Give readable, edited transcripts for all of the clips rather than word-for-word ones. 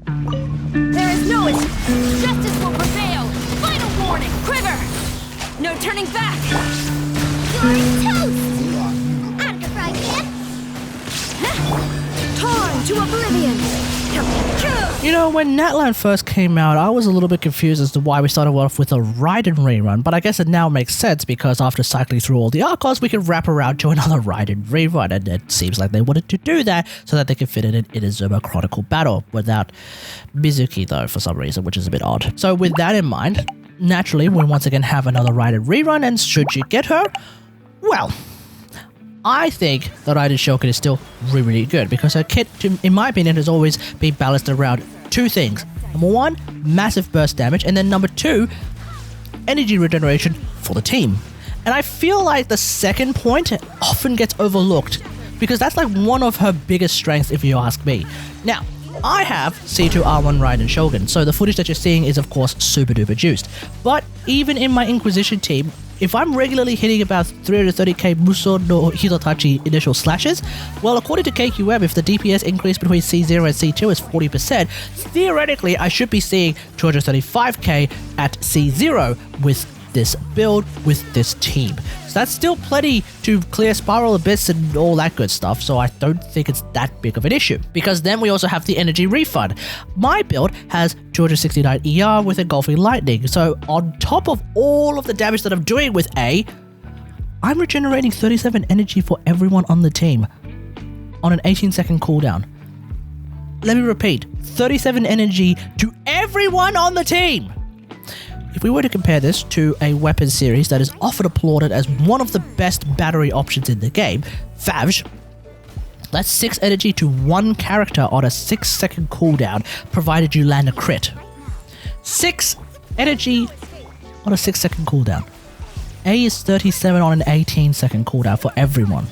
There is no escape. Justice will prevail. Final warning. Quiver. No turning back. You're toast. Out of the frying pan. Torn to oblivion. You know, when Natlan first came out, I was a little bit confused as to why we started off with a Raiden rerun, but I guess it now makes sense because after cycling through all the Archons, we can wrap around to another Raiden rerun, and it seems like they wanted to do that so that they could fit it in Inazuma Chronicle Battle without Mizuki, though, for some reason, which is a bit odd. So with that in mind, naturally, we'll once again have another Raiden rerun, and should you get her, well, I think the Raiden Shogun is still really, really good because her kit, in my opinion, has always been balanced around two things. Number one, massive burst damage, and then number two, energy regeneration for the team. And I feel like the second point often gets overlooked because that's like one of her biggest strengths if you ask me. Now, I have C2 Raiden Shogun, so the footage that you're seeing is of course super duper juiced. But even in my Inquisition team, if I'm regularly hitting about 330k Muso no Hitotachi initial slashes, well, according to KQM, if the DPS increase between C0 and C2 is 40%, theoretically I should be seeing 235k at C0 with this build, with this team. So that's still plenty to clear Spiral Abyss and all that good stuff, so I don't think it's that big of an issue. Because then we also have the energy refund. My build has 269 ER with Engulfing Lightning, so on top of all of the damage that I'm doing with A, I'm regenerating 37 energy for everyone on the team on an 18-second cooldown. Let me repeat, 37 energy to everyone on the team! If we were to compare this to a weapon series that is often applauded as one of the best battery options in the game, Favge, that's 6 energy to one character on a 6-second cooldown, provided you land a crit. 6 energy on a 6-second cooldown. A is 37 on an 18-second cooldown for everyone.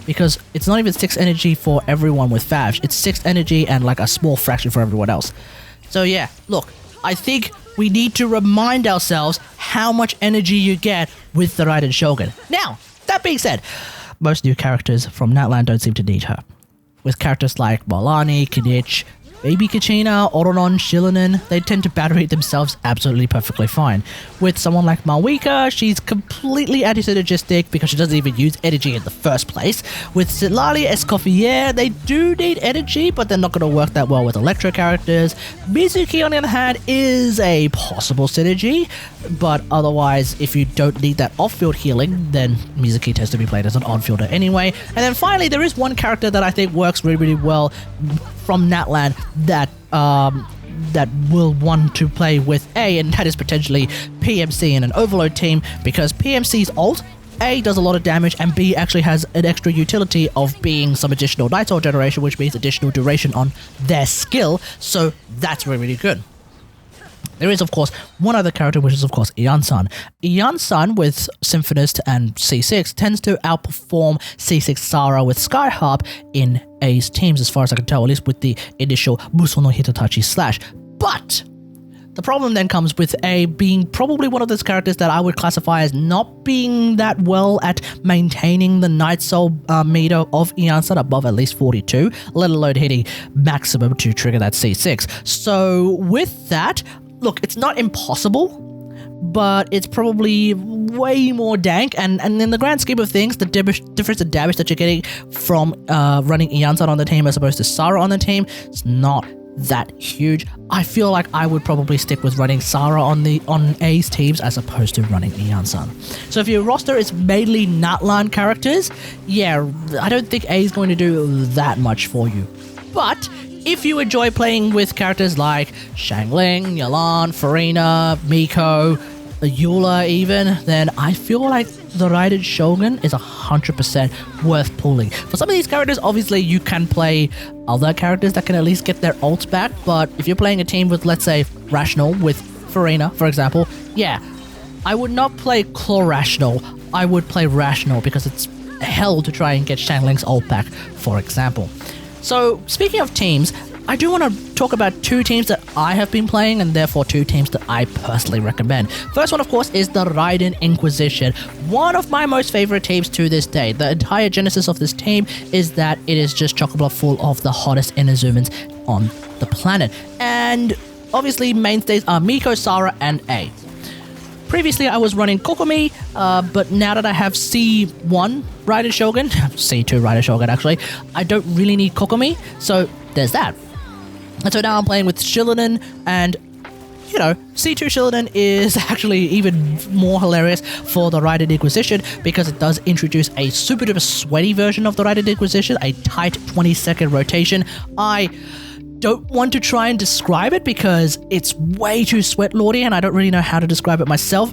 Because it's not even 6 energy for everyone with Favge, it's 6 energy and like a small fraction for everyone else. So yeah, look, I think we need to remind ourselves how much energy you get with the Raiden Shogun. Now, that being said, most new characters from Natlan don't seem to need her. With characters like Malani, Kinich, Baby Kachina, Oronon, Xilonen, they tend to battery themselves absolutely perfectly fine. With someone like Mavuika, she's completely anti-synergistic because she doesn't even use energy in the first place. With Silali Escoffier, they do need energy, but they're not going to work that well with Electro characters. Mizuki, on the other hand, is a possible synergy, but otherwise, if you don't need that off-field healing, then Mizuki tends to be played as an on-fielder anyway. And then finally, there is one character that I think works really, really well from Natlan that will want to play with A, and that is potentially PMC in an Overload team, because PMC's ult, A, does a lot of damage, and B, actually has an extra utility of being some additional Night Soul generation, which means additional duration on their skill, so that's really, really good. There is, of course, one other character, which is, of course, Ian-san. Ian-san, with Symphonist and C6, tends to outperform C6 Sara with Skyharp in A's teams, as far as I can tell, at least with the initial Muso no Hitotachi slash. But the problem then comes with A being probably one of those characters that I would classify as not being that well at maintaining the Night Soul meter of Ian-san above at least 42, let alone hitting maximum to trigger that C6. So with that, look, it's not impossible, but it's probably way more dank, and in the grand scheme of things, the difference in damage that you're getting from running Ian-san on the team as opposed to Sara on the team is not that huge. I feel like I would probably stick with running Sara on A's teams as opposed to running Ian-san. So if your roster is mainly Natlan characters, yeah, I don't think A is going to do that much for you. But if you enjoy playing with characters like Xiangling, Yalan, Farina, Miko, Eula even, then I feel like the Raiden Shogun is 100% worth pulling. For some of these characters, obviously you can play other characters that can at least get their ults back, but if you're playing a team with, let's say, Rational with Farina, for example, yeah, I would not play Rational, I would play Rational because it's hell to try and get Xiangling's ult back, for example. So, speaking of teams, I do want to talk about 2 teams that I have been playing, and therefore 2 teams that I personally recommend. First one, of course, is the Raiden Inquisition, one of my most favorite teams to this day. The entire genesis of this team is that it is just chock-a-block full of the hottest Inazumans on the planet. And obviously mainstays are Miko, Sara, and A. Previously, I was running Kokomi, but now that I have C1 Raiden Shogun, C2 Raiden Shogun actually, I don't really need Kokomi, so there's that. And so now I'm playing with Xilonen, and you know, C2 Xilonen is actually even more hilarious for the Raiden Inquisition because it does introduce a super duper sweaty version of the Raiden Inquisition, a tight 20-second rotation. I don't want to try and describe it because it's way too sweat lordy and I don't really know how to describe it myself.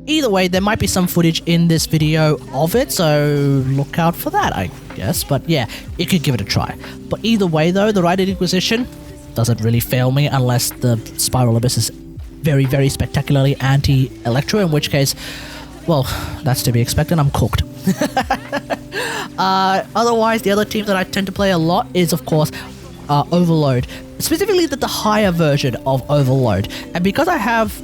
Either way, there might be some footage in this video of it, so look out for that, I guess. But yeah, you could give it a try. But either way though, the Raiden Inquisition doesn't really fail me unless the Spiral Abyss is very, very spectacularly anti-Electro, in which case, well, that's to be expected, I'm cooked. Otherwise, the other teams that I tend to play a lot is, of course, Overload, specifically the higher version of Overload. And because I have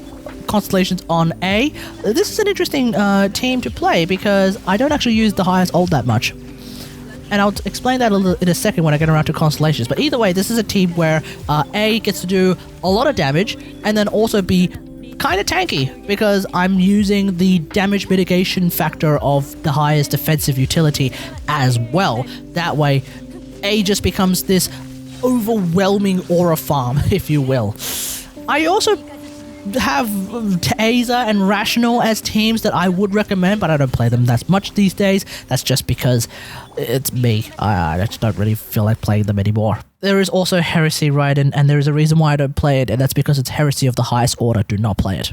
Constellations on A, this is an interesting team to play because I don't actually use the highest ult that much. And I'll explain that in a second when I get around to Constellations. But either way, this is a team where A gets to do a lot of damage and then also be kind of tanky because I'm using the damage mitigation factor of the highest defensive utility as well. That way, A just becomes this overwhelming aura farm, if you will. I also have Taser and Rational as teams that I would recommend, but I don't play them that much these days. That's just because it's me. I just don't really feel like playing them anymore. There is also Heresy Raiden, and there is a reason why I don't play it, and that's because it's Heresy of the highest order. Do not play it.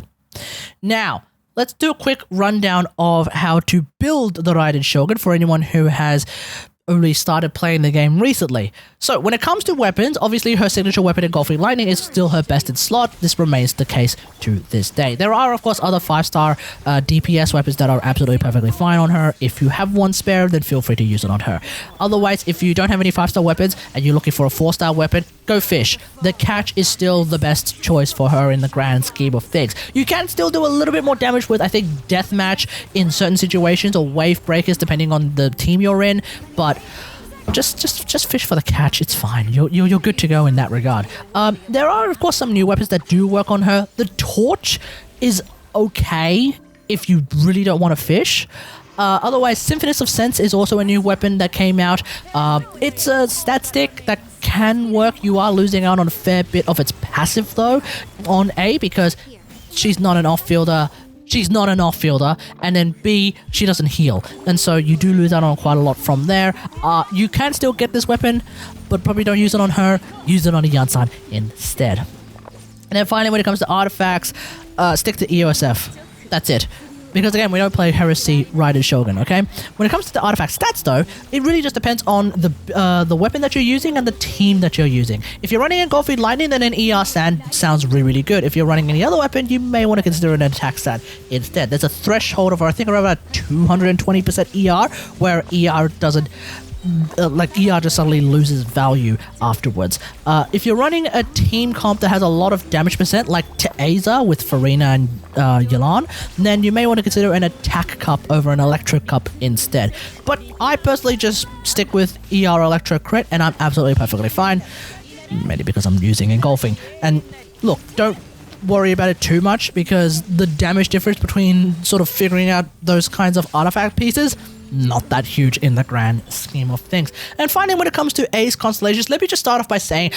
Now, let's do a quick rundown of how to build the Raiden Shogun for anyone who has only started playing the game recently. So when it comes to weapons, obviously her signature weapon Engulfing Lightning is still her best in slot. This remains the case to this day. There are of course other 5-star DPS weapons that are absolutely perfectly fine on her. If you have one spare, then feel free to use it on her. Otherwise, if you don't have any 5-star weapons and you're looking for a 4-star weapon, go Fish. The catch is still the best choice for her in the grand scheme of things. You can still do a little bit more damage with, I think, Deathmatch in certain situations or Wave Breakers depending on the team you're in, but just Fish for the catch. It's fine. You're good to go in that regard. There are of course some new weapons that do work on her. The Torch is okay if you really don't want to fish. Otherwise, Symphonist of Sense is also a new weapon that came out. It's a stat stick that can work. You are losing out on a fair bit of its passive though on A because she's not an off-fielder. And then B, she doesn't heal. And so you do lose out on quite a lot from there. You can still get this weapon, but probably don't use it on her. Use it on a Yansan instead. And then finally, when it comes to artifacts, stick to EOSF. That's it. Because again, we don't play Heresy, Raiden Shogun, okay? When it comes to the artifact stats though, it really just depends on the weapon that you're using and the team that you're using. If you're running Engulfing Lightning, then an ER stand sounds really, really good. If you're running any other weapon, you may want to consider an attack stat instead. There's a threshold of, I think, around about 220% ER, where ER doesn't... ER just suddenly loses value afterwards. If you're running a team comp that has a lot of damage percent, like Taser with Farina and Xilonen, then you may want to consider an attack cup over an electric cup instead. But I personally just stick with ER Electro Crit, and I'm absolutely perfectly fine. Mainly because I'm using Engulfing. And look, don't worry about it too much, because the damage difference between sort of figuring out those kinds of artifact pieces, not that huge in the grand scheme of things. And finally, when it comes to A's Constellations, let me just start off by saying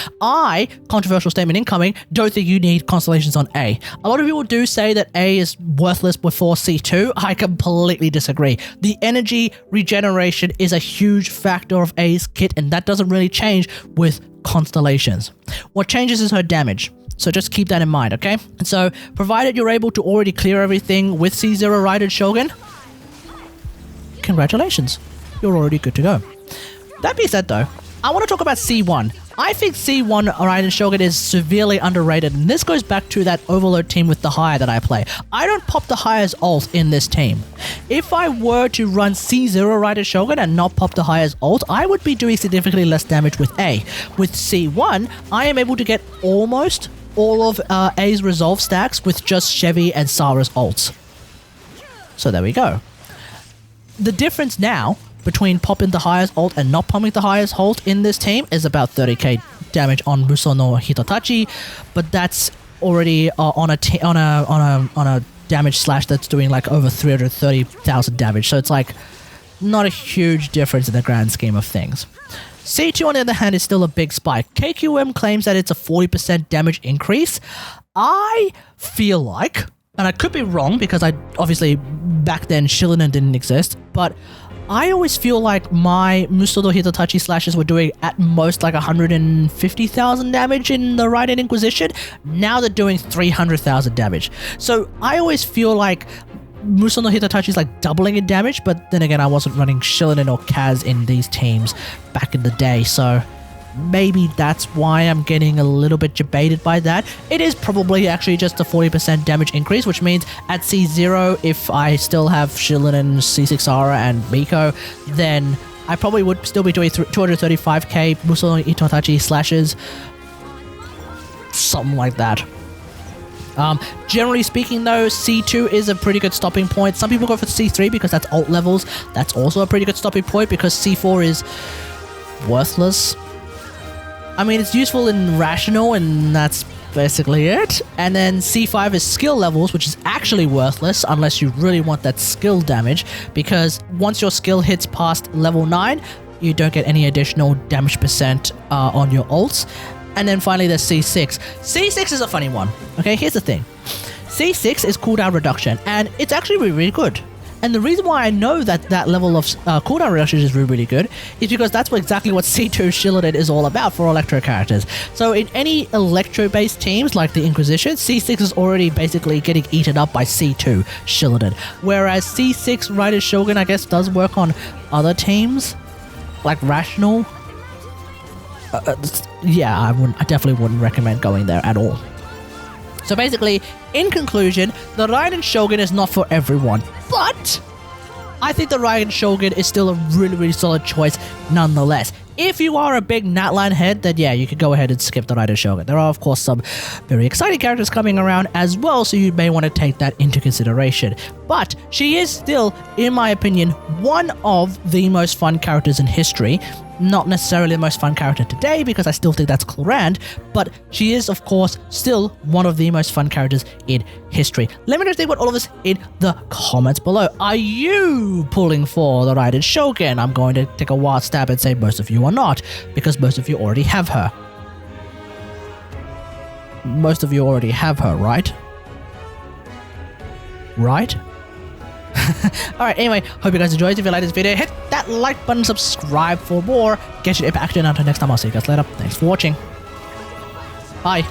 controversial statement incoming, don't think you need Constellations on A. A lot of people do say that A is worthless before C2. I completely disagree. The energy regeneration is a huge factor of A's kit, and that doesn't really change with Constellations. What changes is her damage. So just keep that in mind, okay? And so, provided you're able to already clear everything with C0 Raiden Shogun, congratulations, you're already good to go. That being said though, I want to talk about C1. I think C1 Raiden Shogun is severely underrated, and this goes back to that Overload team with the High that I play. I don't pop the highest ult in this team. If I were to run C0 Raiden Shogun and not pop the highest ult, I would be doing significantly less damage with A. With C1, I am able to get almost all of A's resolve stacks with just Chevy and Sara's ults. So there we go. The difference now between popping the highest ult and not popping the highest ult in this team is about 30k damage on Muso no Hitotachi, but that's already on a damage slash that's doing like over 330,000 damage. So it's like not a huge difference in the grand scheme of things. C2 on the other hand is still a big spike. KQM claims that it's a 40% damage increase. I feel like, and I could be wrong because I obviously back then Xilonen didn't exist, but I always feel like my Muso no Hitotachi slashes were doing at most like 150,000 damage in the Raiden Inquisition. Now they're doing 300,000 damage. So I always feel like Muso no Hitotachi is like doubling in damage, but then again I wasn't running Xilonen or Kaz in these teams back in the day, so maybe that's why I'm getting a little bit debated by that. It is probably actually just a 40% damage increase, which means at C0, if I still have Xilonen, C6 and Miko, then I probably would still be doing 235k Muso no Hitotachi slashes. Something like that. Generally speaking though, C2 is a pretty good stopping point. Some people go for C3 because that's alt levels. That's also a pretty good stopping point because C4 is worthless. I mean, it's useful in Rational, and that's basically it. And then C5 is skill levels, which is actually worthless unless you really want that skill damage, because once your skill hits past level 9, you don't get any additional damage percent on your ults. And then finally there's C6. C6 is a funny one. Okay, here's the thing. C6 is cooldown reduction, and it's actually really, really good. And the reason why I know that that level of cooldown reduction is really, really good is because that's exactly what C2 Xilonen is all about for Electro characters. So in any Electro-based teams like the Inquisition, C6 is already basically getting eaten up by C2 Xilonen. Whereas C6 Raiden Shogun, I guess, does work on other teams, like Rational. Yeah, I definitely wouldn't recommend going there at all. So basically, in conclusion, the Raiden Shogun is not for everyone, but I think the Raiden Shogun is still a really, really solid choice nonetheless. If you are a big Natlan head, then yeah, you could go ahead and skip the Raiden Shogun. There are, of course, some very exciting characters coming around as well, so you may want to take that into consideration. But she is still, in my opinion, one of the most fun characters in history. Not necessarily the most fun character today, because I still think that's Clorand, but she is, of course, still one of the most fun characters in history. Let me know what you think about all of this in the comments below. Are you pulling for the Raiden Shogun? I'm going to take a wild stab and say most of you are not, because most of you already have her. Most of you already have her, right? Right? Alright, anyway, hope you guys enjoyed. If you liked this video, hit that like button, subscribe for more Genshin Impact, and until next time, I'll see you guys later. Thanks for watching. Bye.